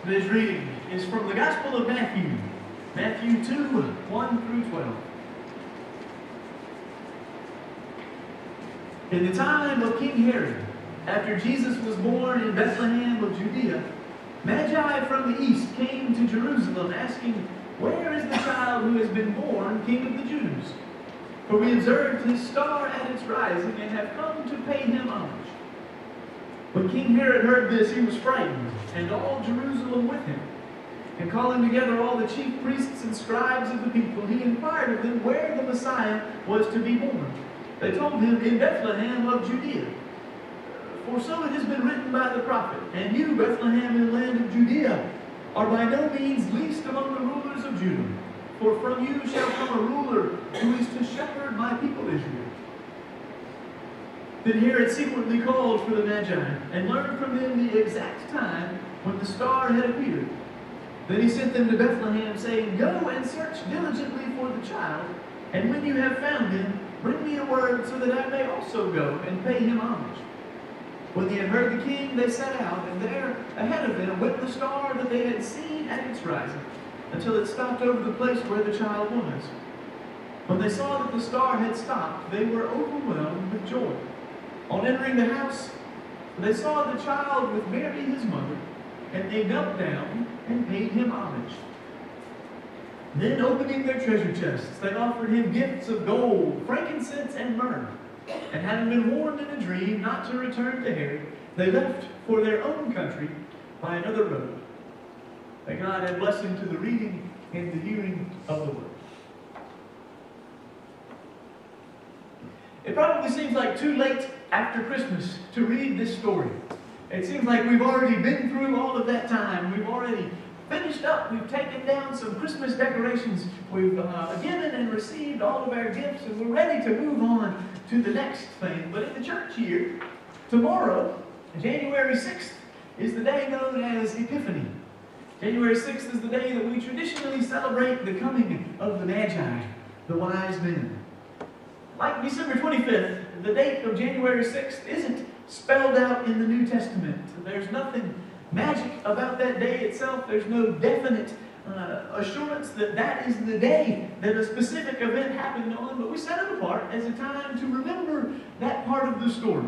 Today's reading is from the Gospel of Matthew, Matthew 2, 1 through 12. In the time of King Herod, after Jesus was born in Bethlehem of Judea, Magi from the east came to Jerusalem asking, "Where is the child who has been born King of the Jews? For we observed his star at its rising and have come to pay him homage." When King Herod heard this, he was frightened, and all Jerusalem with him. And calling together all the chief priests and scribes of the people, he inquired of them where the Messiah was to be born. They told him, "In Bethlehem of Judea. For so it has been written by the prophet, and you, Bethlehem, in the land of Judea, are by no means least among the rulers of Judah. For from you shall come a ruler who is to shepherd my people Israel." Then Herod secretly called for the Magi, and learned from them the exact time when the star had appeared. Then he sent them to Bethlehem, saying, "Go and search diligently for the child, and when you have found him, bring me a word so that I may also go and pay him homage." When they had heard the king, they set out, and there ahead of them went the star that they had seen at its rising, until it stopped over the place where the child was. When they saw that the star had stopped, they were overwhelmed with joy. On entering the house, they saw the child with Mary his mother, and they knelt down and paid him homage. Then, opening their treasure chests, they offered him gifts of gold, frankincense, and myrrh. And having been warned in a dream not to return to Herod, they left for their own country by another road. May God add blessing to the reading and the hearing of the word. It probably seems like too late after Christmas to read this story. It seems like we've already been through all of that time. We've already finished up. We've taken down some Christmas decorations. We've given and received all of our gifts, and we're ready to move on to the next thing. But in the church year, tomorrow, January 6th, is the day known as Epiphany. January 6th is the day that we traditionally celebrate the coming of the Magi, the wise men. Like December 25th, the date of January 6th isn't spelled out in the New Testament. There's nothing magic about that day itself. There's no definite assurance that that is the day that a specific event happened on, but we set it apart as a time to remember that part of the story.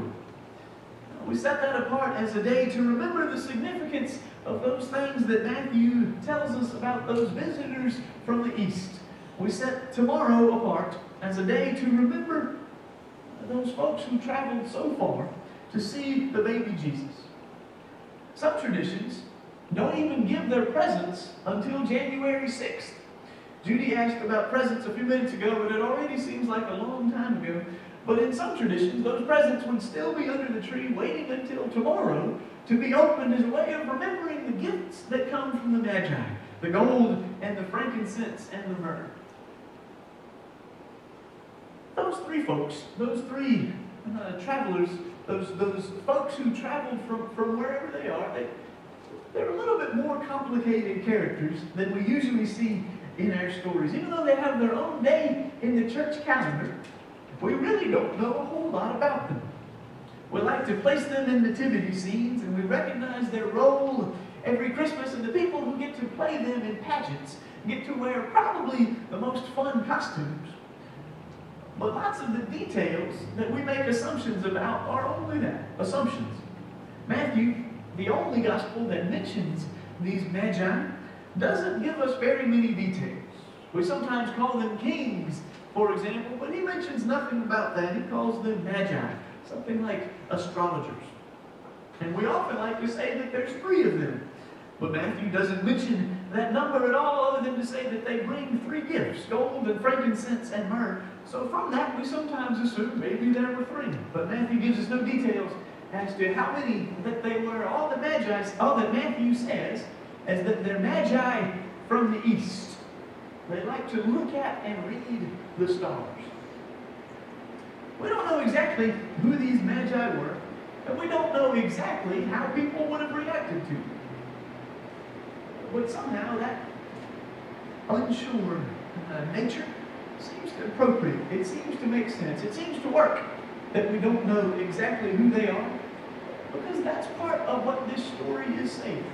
We set that apart as a day to remember the significance of those things that Matthew tells us about those visitors from the east. We set tomorrow apart as a day to remember those folks who traveled so far to see the baby Jesus. Some traditions don't even give their presents until January 6th. Judy asked about presents a few minutes ago, but it already seems like a long time ago. But in some traditions, those presents would still be under the tree, waiting until tomorrow to be opened as a way of remembering the gifts that come from the Magi, the gold and the frankincense and the myrrh. Those three folks, those three travelers, those folks who traveled from wherever they are, they're a little bit more complicated characters than we usually see in our stories. Even though they have their own day in the church calendar, we really don't know a whole lot about them. We like to place them in nativity scenes, and we recognize their role every Christmas, and the people who get to play them in pageants get to wear probably the most fun costumes. But lots of the details that we make assumptions about are only that, assumptions. Matthew, the only gospel that mentions these Magi, doesn't give us very many details. We sometimes call them kings, for example, but he mentions nothing about that. He calls them Magi, something like astrologers. And we often like to say that there's three of them. But Matthew doesn't mention that number at all, other than to say that they bring three gifts, gold and frankincense and myrrh. So from that, we sometimes assume maybe there were three. But Matthew gives us no details as to how many that they were. All that Matthew says is that they're Magi from the east. They like to look at and read the stars. We don't know exactly who these Magi were, and we don't know exactly how people would have reacted to them. But somehow that unsure nature seems appropriate. It seems to make sense. It seems to work that we don't know exactly who they are, because that's part of what this story is saying.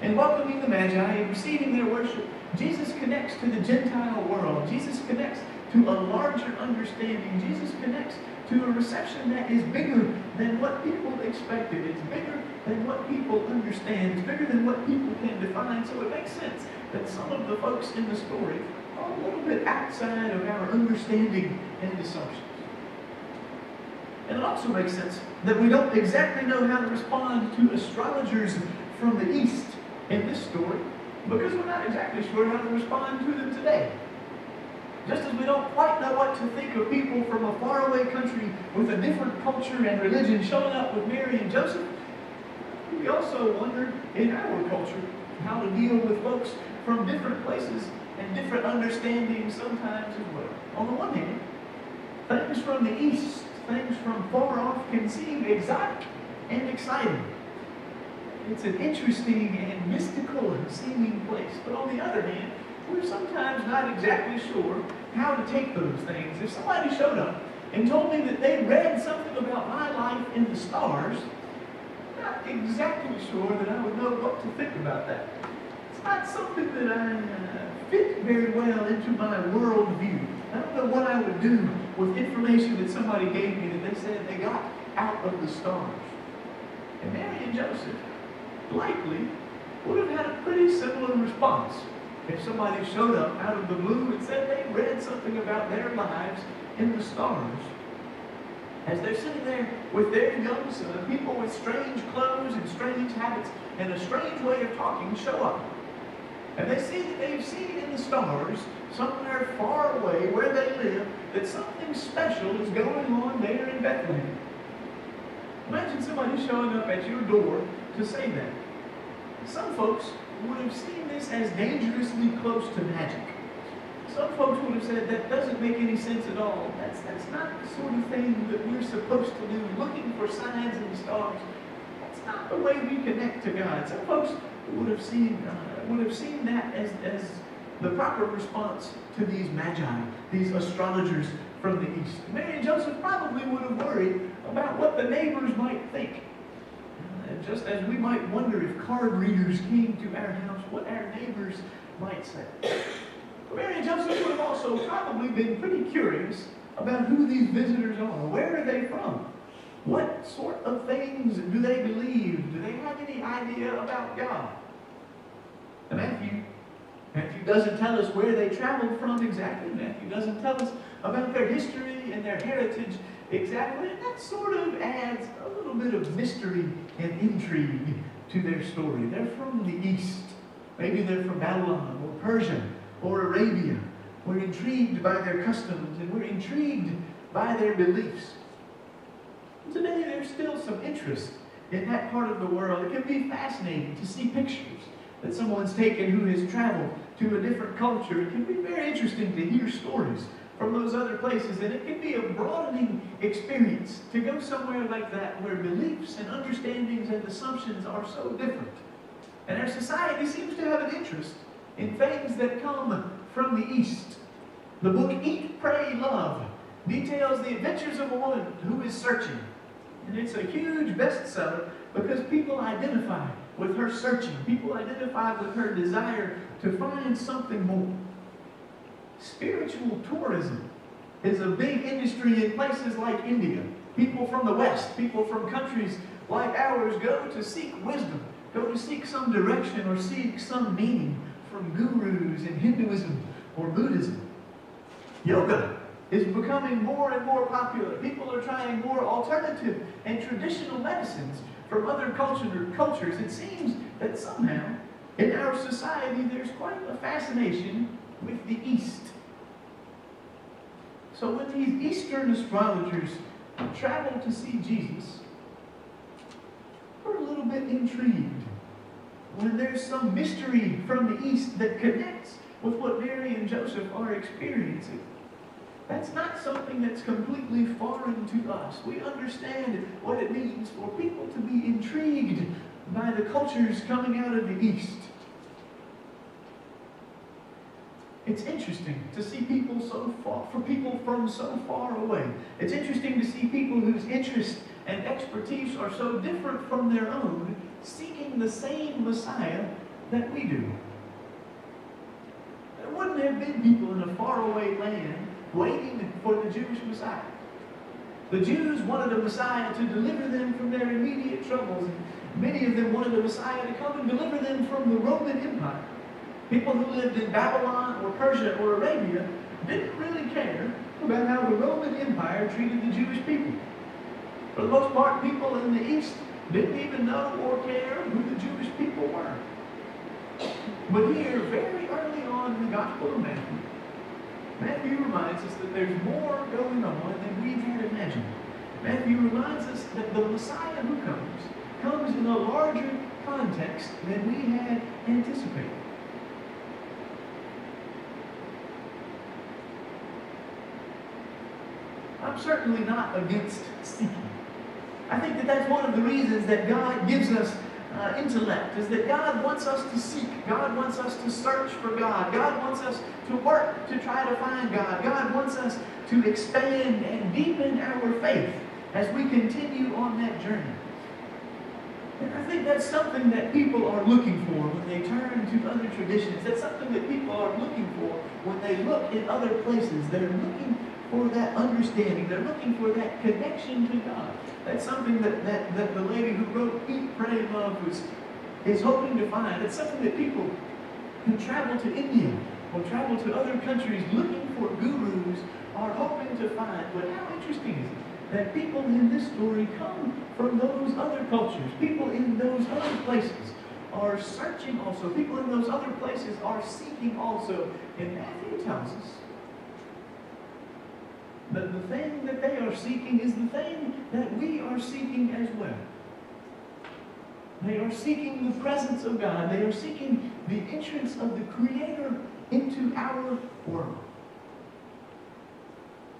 In welcoming the Magi and receiving their worship, Jesus connects to the Gentile world. Jesus connects to a larger understanding. Jesus connects to a reception that is bigger than what people expected. It's bigger than what people understand. It's bigger than what people can define. So it makes sense that some of the folks in the story are a little bit outside of our understanding and assumptions. And it also makes sense that we don't exactly know how to respond to astrologers from the East in this story, because we're not exactly sure how to respond to them today. Just as we don't quite know what to think of people from a faraway country with a different culture and religion showing up with Mary and Joseph, we also wonder in our culture how to deal with folks from different places and different understandings sometimes as well. On the one hand, things from the East, things from far off can seem exotic and exciting. It's an interesting and mystical seeming place. But on the other hand, we're sometimes not exactly sure how to take those things. If somebody showed up and told me that they read something about my life in the stars, I'm not exactly sure that I would know what to think about that. It's not something that I fit very well into my worldview. I don't know what I would do with information that somebody gave me that they said they got out of the stars. And Mary and Joseph likely would have had a pretty similar response if somebody showed up out of the blue and said they read something about their lives in the stars. As they're sitting there with their young son, people with strange clothes and strange habits and a strange way of talking show up. And they see that they've seen in the stars, somewhere far away where they live, that something special is going on there in Bethlehem. Imagine somebody showing up at your door to say that. Some folks would have seen this as dangerously close to magic. Some folks would have said that doesn't make any sense at all. That's not the sort of thing that we're supposed to do, looking for signs in the stars. That's not the way we connect to God. Some folks would have seen that as the proper response to these magi, these astrologers from the East. Mary and Joseph probably would have worried about what the neighbors might think. Just as we might wonder if card readers came to our house, what our neighbors might say. But Mary and Joseph would have also probably been pretty curious about who these visitors are. Where are they from? What sort of things do they believe? Do they have any idea about God? And Matthew doesn't tell us where they traveled from exactly. Matthew doesn't tell us about their history and their heritage exactly. And that sort of adds a little bit of mystery and intrigue to their story. They're from the East. Maybe they're from Babylon or Persia or Arabia. We're intrigued by their customs and we're intrigued by their beliefs. Today there's still some interest in that part of the world. It can be fascinating to see pictures that someone's taken who has traveled to a different culture. It can be very interesting to hear stories from those other places, and it can be a broadening experience to go somewhere like that where beliefs and understandings and assumptions are so different. And our society seems to have an interest in things that come from the East. The book Eat, Pray, Love details the adventures of a woman who is searching. And it's a huge bestseller because people identify with her searching. People identify with her desire to find something more. Spiritual tourism is a big industry in places like India. People from the West, people from countries like ours go to seek wisdom, go to seek some direction or seek some meaning from gurus in Hinduism or Buddhism. Yoga is becoming more and more popular. People are trying more alternative and traditional medicines from other cultures. It seems that somehow in our society there's quite a fascination with the East. So when these Eastern astrologers travel to see Jesus, we're a little bit intrigued. When there's some mystery from the East that connects with what Mary and Joseph are experiencing, that's not something that's completely foreign to us. We understand what it means for people to be intrigued by the cultures coming out of the East. It's interesting to see people from so far away. It's interesting to see people whose interests and expertise are so different from their own, seeking the same Messiah that we do. There wouldn't have been people in a faraway land waiting for the Jewish Messiah. The Jews wanted a Messiah to deliver them from their immediate troubles. And many of them wanted a Messiah to come and deliver them from the Roman Empire. People who lived in Babylon or Persia or Arabia didn't really care about how the Roman Empire treated the Jewish people. For the most part, people in the East didn't even know or care who the Jewish people were. But here, very early on in the Gospel of Matthew, Matthew reminds us that there's more going on than we had imagined. Matthew reminds us that the Messiah who comes in a larger context than we had anticipated. I'm certainly not against seeking. I think that that's one of the reasons that God gives us intellect, is that God wants us to seek. God wants us to search for God. God wants us to work to try to find God. God wants us to expand and deepen our faith as we continue on that journey. And I think that's something that people are looking for when they turn to other traditions. That's something that people are looking for when they look in other places. They're looking for that understanding. They're looking for that connection to God. That's something that the lady who wrote Eat, Pray, Love is hoping to find. It's something that people who travel to India or travel to other countries looking for gurus are hoping to find. But how interesting is it that people in this story come from those other cultures? People in those other places are searching also. People in those other places are seeking also. And Matthew tells us that the thing that they are seeking is the thing that we are seeking as well. They are seeking the presence of God. They are seeking the entrance of the Creator into our world.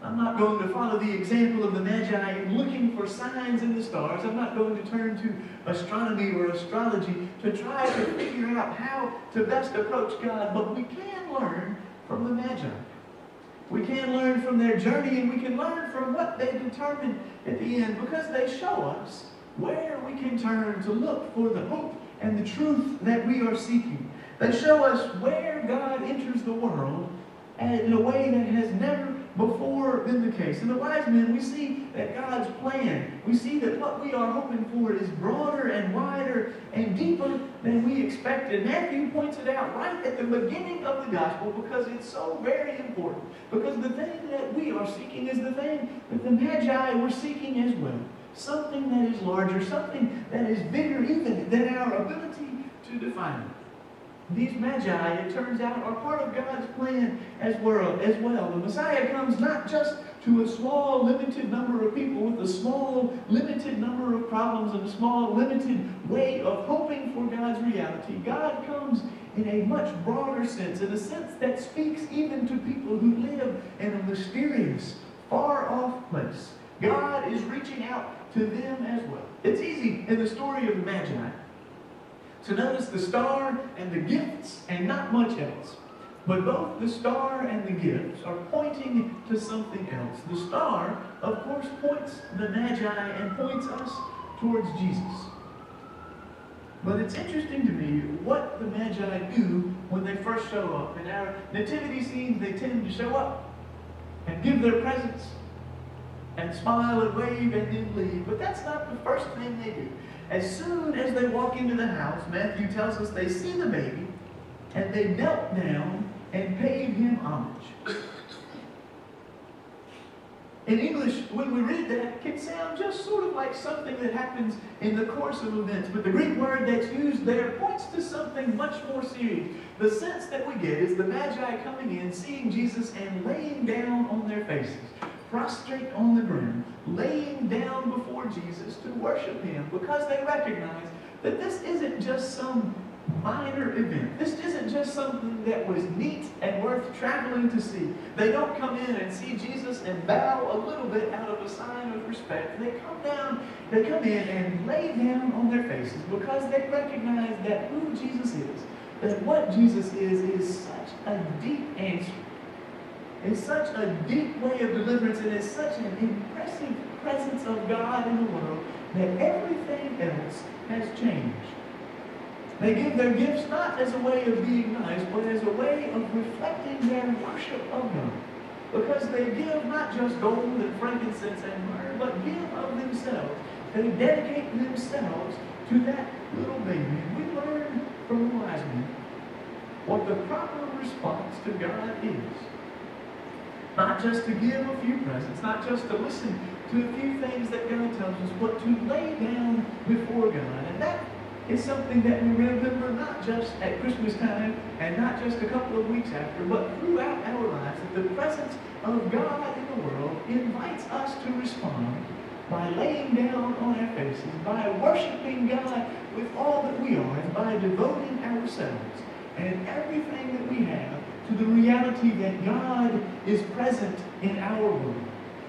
I'm not going to follow the example of the Magi in looking for signs in the stars. I'm not going to turn to astronomy or astrology to try to figure out how to best approach God, but we can learn from the Magi. We can learn from their journey, and we can learn from what they determined at the end, because they show us where we can turn to look for the hope and the truth that we are seeking. They show us where God enters the world in a way that has never before been the case. In the wise men, we see that God's plan, we see that what we are hoping for is broader and wider and deeper than we expected. Matthew points it out right at the beginning of the gospel because it's so very important. Because the thing that we are seeking is the thing that the Magi were seeking as well. Something that is larger, something that is bigger even than our ability to define it. These Magi, it turns out, are part of God's plan as well. The Messiah comes not just to a small, limited number of people with a small, limited number of problems and a small, limited way of hoping for God's reality. God comes in a much broader sense, in a sense that speaks even to people who live in a mysterious, far-off place. God is reaching out to them as well. It's easy in the story of the Magi to notice the star and the gifts and not much else. But both the star and the gifts are pointing to something else. The star, of course, points the Magi and points us towards Jesus. But it's interesting to me what the Magi do when they first show up. In our nativity scenes, they tend to show up and give their presents and smile and wave and then leave. But that's not the first thing they do. As soon as they walk into the house, Matthew tells us they see the baby and they knelt down and paid him homage. In English, when we read that, it can sound just sort of like something that happens in the course of events. But the Greek word that's used there points to something much more serious. The sense that we get is the Magi coming in, seeing Jesus, and laying down on their faces, prostrate on the ground, laying down before Jesus to worship him, because they recognize that this isn't just some minor event. This isn't just something that was neat and worth traveling to see. They don't come in and see Jesus and bow a little bit out of a sign of respect. They come in and lay down on their faces because they recognize that who Jesus is, that what Jesus is such a deep answer. It's such a deep way of deliverance, and it's such an impressive presence of God in the world that everything else has changed. They give their gifts not as a way of being nice, but as a way of reflecting their worship of God. Because they give not just gold and frankincense and myrrh, but give of themselves. They dedicate themselves to that little baby. We learn from the wise men what the proper response to God is. Not just to give a few presents, not just to listen to a few things that God tells us, but to lay down before God. And that is something that we remember not just at Christmas time and not just a couple of weeks after, but throughout our lives, that the presence of God in the world invites us to respond by laying down on our faces, by worshiping God with all that we are, and by devoting ourselves and everything that we have to the reality that God is present in our world.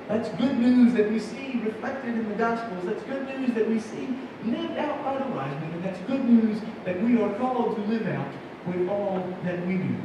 That's good news that we see reflected in the Gospels. That's good news that we see lived out by the wise men. And that's good news that we are called to live out with all that we do.